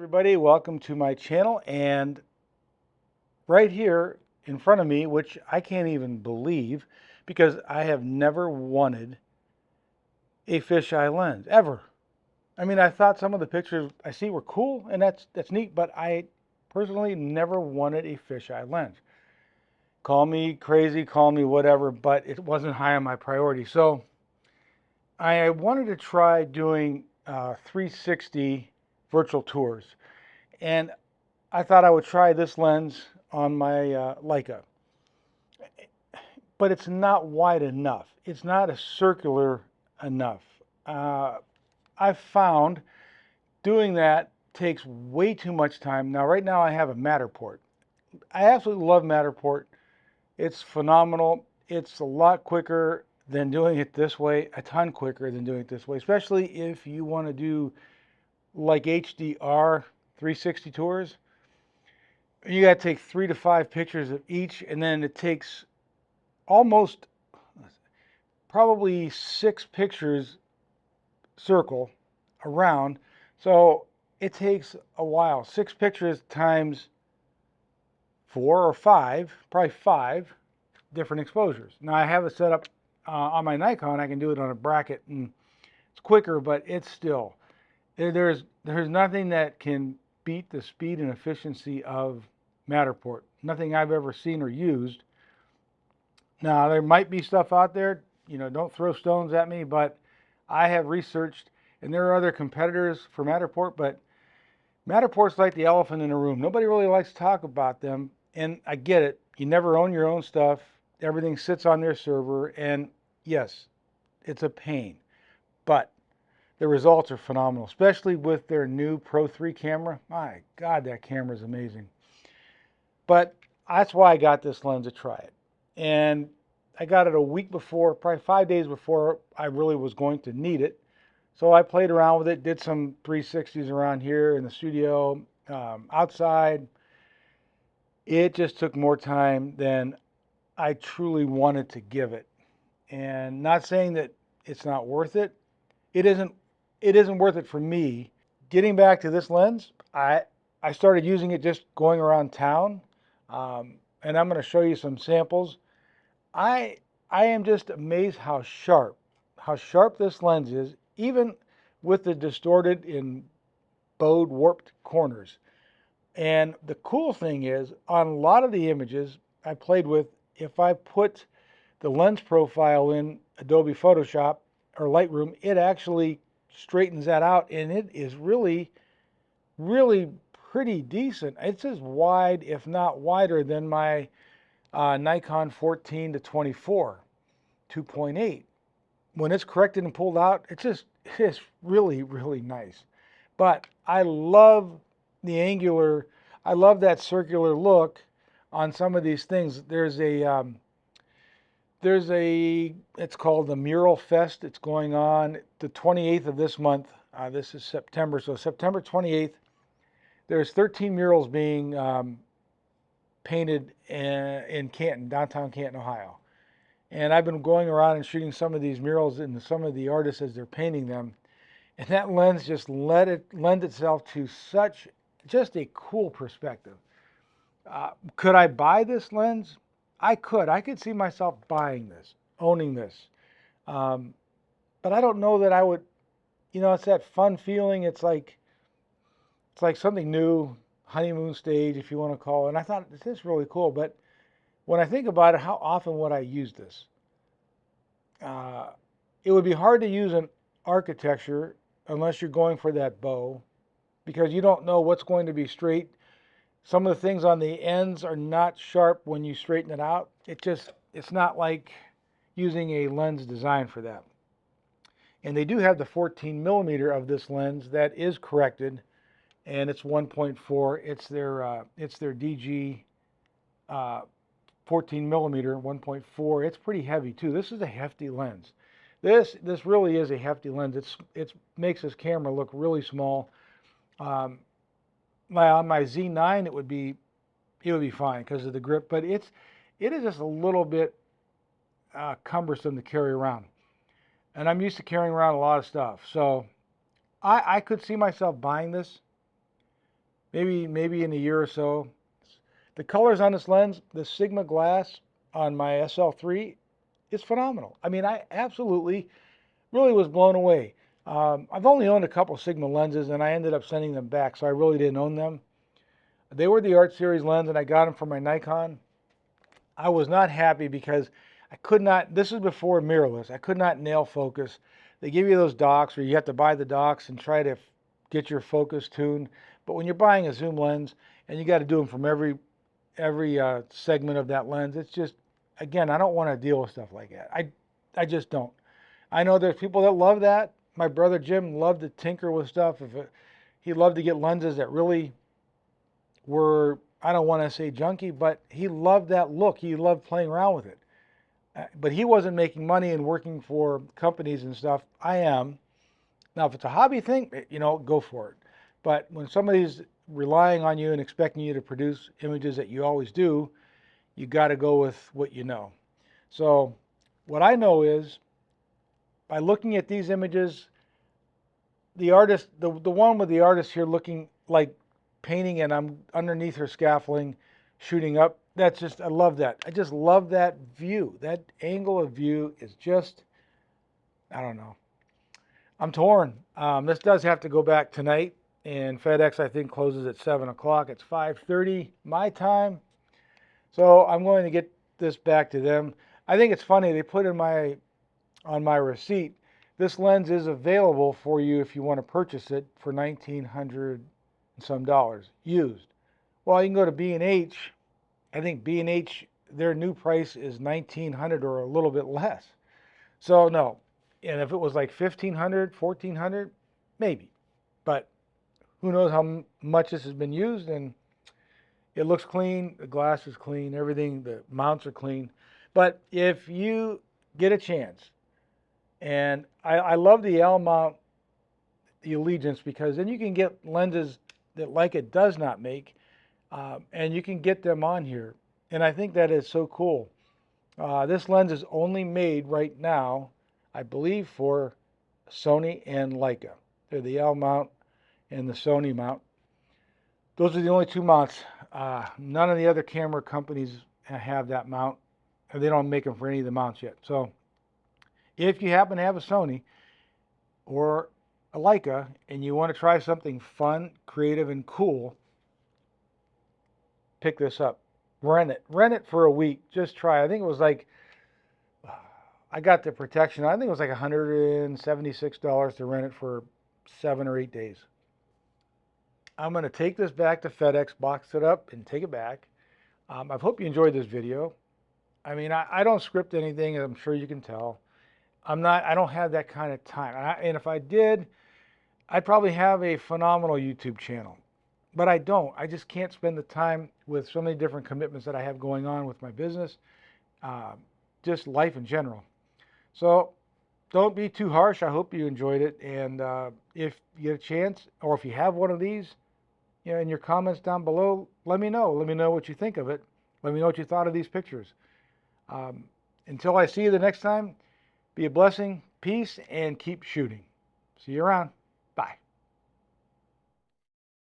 everybody, welcome to my channel. And right here in front of me, which I can't even believe because I have never wanted a fisheye lens ever. I mean, I thought some of the pictures I see were cool and that's neat, but I personally never wanted a fisheye lens. Call me crazy, call me whatever, but it wasn't high on my priority. So I wanted to try doing 360 virtual tours. And I thought I would try this lens on my Leica, but it's not wide enough. It's not a circular enough. Uh, I've found doing that takes way too much time. Now, right now I have a Matterport. I absolutely love Matterport. It's phenomenal. It's a lot quicker than doing it this way, a ton quicker than doing it this way, especially if you want to do like HDR 360 tours. You got to take 3 to 5 pictures of each, and then it takes almost probably 6 pictures circle around. So it takes a while. 6 pictures times 4 or 5, probably 5 different exposures. Now I have it set up on my Nikon. I can do it on a bracket, and it's quicker, but it's still there's nothing that can beat the speed and efficiency of Matterport. Nothing I've ever seen or used. Now, there might be stuff out there, don't throw stones at me, but I have researched, and there are other competitors for Matterport, but Matterport's like the elephant in the room. Nobody really likes to talk about them, and I get it. You never own your own stuff. Everything sits on their server, and yes, it's a pain, but the results are phenomenal, especially with their new Pro 3 camera. My God, that camera is amazing. But that's why I got this lens to try it. And I got it a week before, probably 5 days before I really was going to need it. So I played around with it, did some 360s around here in the studio, outside. It just took more time than I truly wanted to give it. And not saying that it's not worth it. It isn't worth it for me. Getting back to this lens, I started using it just going around town. And I'm going to show you some samples. I am just amazed how sharp this lens is, even with the distorted and bowed, warped corners. And the cool thing is, on a lot of the images I played with, if I put the lens profile in Adobe Photoshop or Lightroom, it actually straightens that out, and it is really, really pretty decent. It's as wide, if not wider, than my Nikon 14 to 24 2.8. When it's corrected and pulled out, it's really, really nice. But I love the angular, I love that circular look on some of these things. It's called the Mural Fest. It's going on the 28th of this month. This is September, so September 28th. There's 13 murals being painted in Canton, downtown Canton, Ohio. And I've been going around and shooting some of these murals and some of the artists as they're painting them. And that lens just lend itself to such just a cool perspective. Could I buy this lens? I could. I could see myself buying this, owning this. But I don't know that I would, it's that fun feeling. It's like something new, honeymoon stage, if you want to call it. And I thought, this is really cool. But when I think about it, how often would I use this? It would be hard to use in architecture unless you're going for that bow, because you don't know what's going to be straight. Some of the things on the ends are not sharp when you straighten it out. It's not like using a lens designed for that. And they do have the 14 millimeter of this lens that is corrected, and it's 1.4. It's their DG 14 millimeter 1.4. It's pretty heavy too. This is a hefty lens. This really is a hefty lens. It makes this camera look really small. On my Z9 it would be fine because of the grip, but it is just a little bit cumbersome to carry around. And I'm used to carrying around a lot of stuff, so I could see myself buying this. maybe in a year or so. The colors on this lens, the Sigma glass on my SL3 is phenomenal. I mean, I absolutely really was blown away. I've only owned a couple Sigma lenses and I ended up sending them back, so I really didn't own them. They were the Art Series lens and I got them for my Nikon. I was not happy because I could not, this is before mirrorless, I could not nail focus. They give you those docks where you have to buy the docks and try to get your focus tuned. But when you're buying a zoom lens and you got to do them from every segment of that lens, it's just, again, I don't want to deal with stuff like that. I just don't. I know there's people that love that. My brother Jim loved to tinker with stuff. He loved to get lenses that really were, I don't want to say junky, but he loved that look. He loved playing around with it. But he wasn't making money and working for companies and stuff. I am. Now, if it's a hobby thing, you know, go for it. But when somebody's relying on you and expecting you to produce images that you always do, you got to go with what you know. So what I know is, by looking at these images, the artist, the one with the artist here looking like painting and I'm underneath her scaffolding, shooting up, that's just, I love that. I just love that view. That angle of view is just, I don't know. I'm torn. This does have to go back tonight, and FedEx I think closes at 7 o'clock. It's 5:30 my time. So I'm going to get this back to them. I think it's funny, they put in on my receipt, this lens is available for you if you want to purchase it for $1,900 and some dollars used. Well, you can go to B&H. I think B&H, their new price is $1,900 or a little bit less. So no. And if it was like $1,500, $1,400, maybe. But who knows how much this has been used, and it looks clean, the glass is clean, everything, the mounts are clean. But if you get a chance, and I love the L mount, the Allegiance, because then you can get lenses that Leica does not make, and you can get them on here. And I think that is so cool. This lens is only made right now, I believe, for Sony and Leica. They're the L mount and the Sony mount. Those are the only two mounts. None of the other camera companies have that mount, and they don't make them for any of the mounts yet. So if you happen to have a Sony or a Leica and you want to try something fun, creative, and cool, pick this up. Rent it for a week. Just try. I think it was like, I got the protection. I think it was like $176 to rent it for 7 or 8 days. I'm going to take this back to FedEx, box it up, and take it back. I hope you enjoyed this video. I mean, I don't script anything, as I'm sure you can tell. I don't have that kind of time. And if I did, I'd probably have a phenomenal YouTube channel. But I don't. I just can't spend the time with so many different commitments that I have going on with my business, just life in general. So don't be too harsh. I hope you enjoyed it. And if you get a chance, or if you have one of these, you know, in your comments down below, let me know. Let me know what you think of it. Let me know what you thought of these pictures. Until I see you the next time, be a blessing, peace, and keep shooting. See you around.